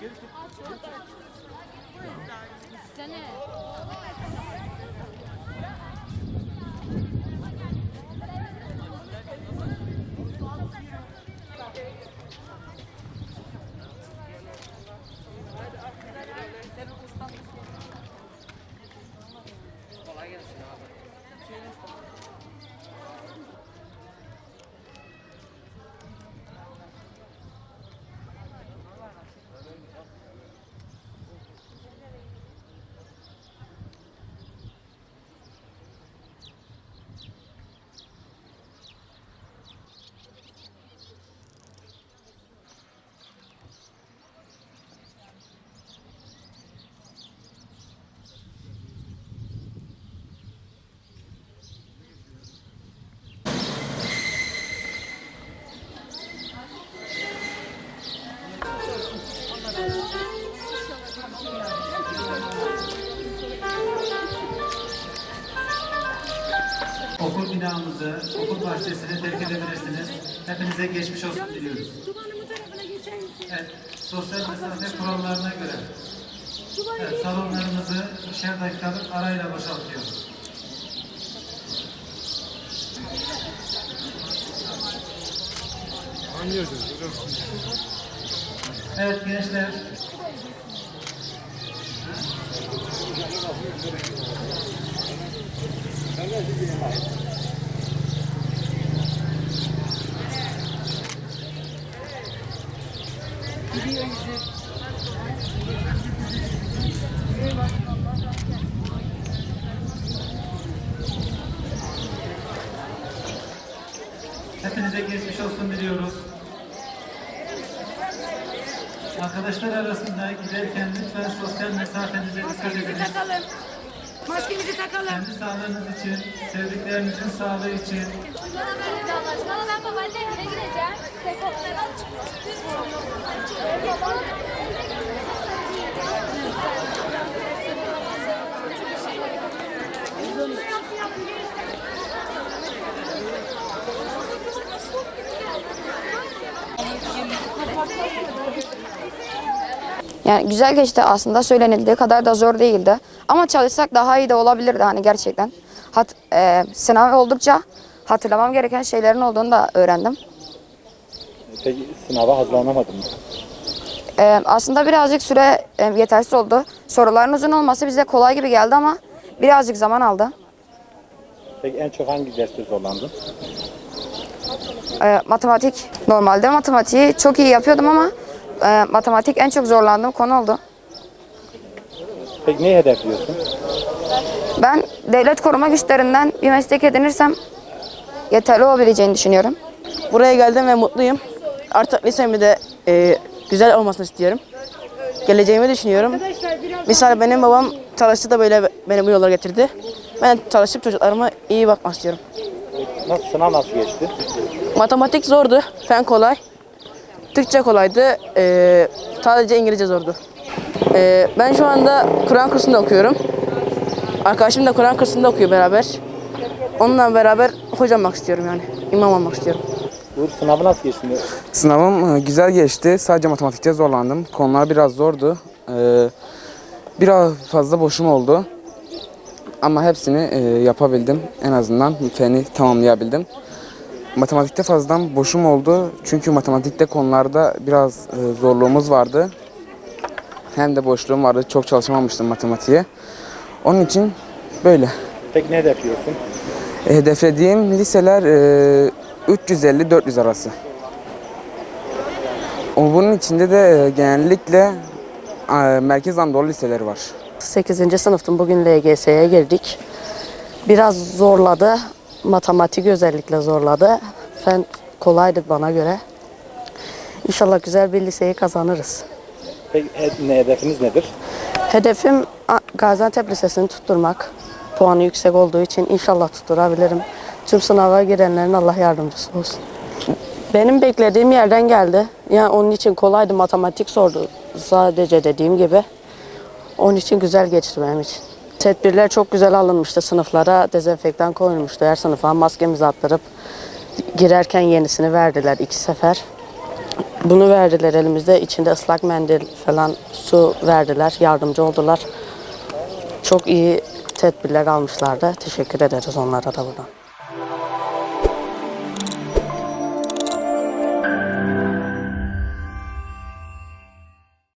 Kolay gelsin abi. Okul binamızı, okul bahçesini terk edebilirsiniz. Hepinize geçmiş olsun diliyoruz. Evet, sosyal mesafe kurallarına göre salonlarımızı 2'şer dakikalık arayla boşaltıyoruz. Evet gençler. Hepinize geçmiş olsun diliyoruz. Arkadaşlar arasında giderken lütfen sosyal mesafenize dikkat edin. Maskemizi takalım. Kendi sağlığınız için, sevdiklerinizin sağlığı için. Sonra ben babaannemle gideceğim. Telefonları Yani güzel geçti aslında, söylenildiği kadar da zor değildi. Ama çalışsak daha iyi de olabilirdi hani gerçekten. Sınav oldukça hatırlamam gereken şeylerin olduğunu da öğrendim. Peki sınava hazırlanamadın mı? Aslında birazcık süre yetersiz oldu. Soruların uzun olması bize kolay gibi geldi ama birazcık zaman aldı. Peki en çok hangi derste zorlandın? Matematik. Normalde matematiği çok iyi yapıyordum ama matematik en çok zorlandığım konu oldu. Peki neyi hedefliyorsun? Ben devlet koruma güçlerinden bir meslek edinirsem yeterli olabileceğini düşünüyorum. Buraya geldim ve mutluyum. Artık lisemi de güzel olmasını istiyorum. Geleceğimi düşünüyorum. Misal benim babam çalıştı da böyle beni bu yola getirdi. Ben çalışıp çocuklarıma iyi bakmak istiyorum. Sınav nasıl geçti? Matematik zordu, fen kolay. Türkçe kolaydı, sadece İngilizce zordu. Ben şu anda Kur'an kursunda okuyorum. Arkadaşım da Kur'an kursunda okuyor beraber. Onunla beraber hoca olmak istiyorum yani, imam olmak istiyorum. Bu sınavı nasıl geçti? Sınavım güzel geçti. Sadece matematikte zorlandım. Konular biraz zordu. Biraz fazla boşum oldu. Ama hepsini yapabildim. En azından feni tamamlayabildim. Matematikte fazladan boşum oldu. Çünkü matematikte konularda biraz zorluğumuz vardı. Hem de boşluğum vardı. Çok çalışamamıştım matematiğe. Onun için böyle. Peki ne hedefliyorsun? Hedeflediğim liseler 350-400 arası. Bunun içinde de genellikle Merkez Anadolu liseleri var. 8. sınıftım, bugün LGS'ye girdik. Biraz zorladı, matematik özellikle zorladı. Fen kolaydı bana göre. İnşallah güzel bir liseyi kazanırız. Peki hedefiniz nedir? Hedefim Gaziantep Lisesi'ni tutturmak. Puanı yüksek olduğu için inşallah tutturabilirim. Tüm sınava girenlerin Allah yardımcısı olsun. Benim beklediğim yerden geldi. Yani onun için kolaydı, matematik zordu sadece dediğim gibi. Onun için güzel geçti benim için. Tedbirler çok güzel alınmıştı. Sınıflara dezenfektan koyulmuştu. Her sınıfa maskemizi attırıp girerken yenisini verdiler 2 sefer. Bunu verdiler elimizde. İçinde ıslak mendil falan, su verdiler. Yardımcı oldular. Çok iyi tedbirler almışlardı. Teşekkür ederiz onlara da buradan.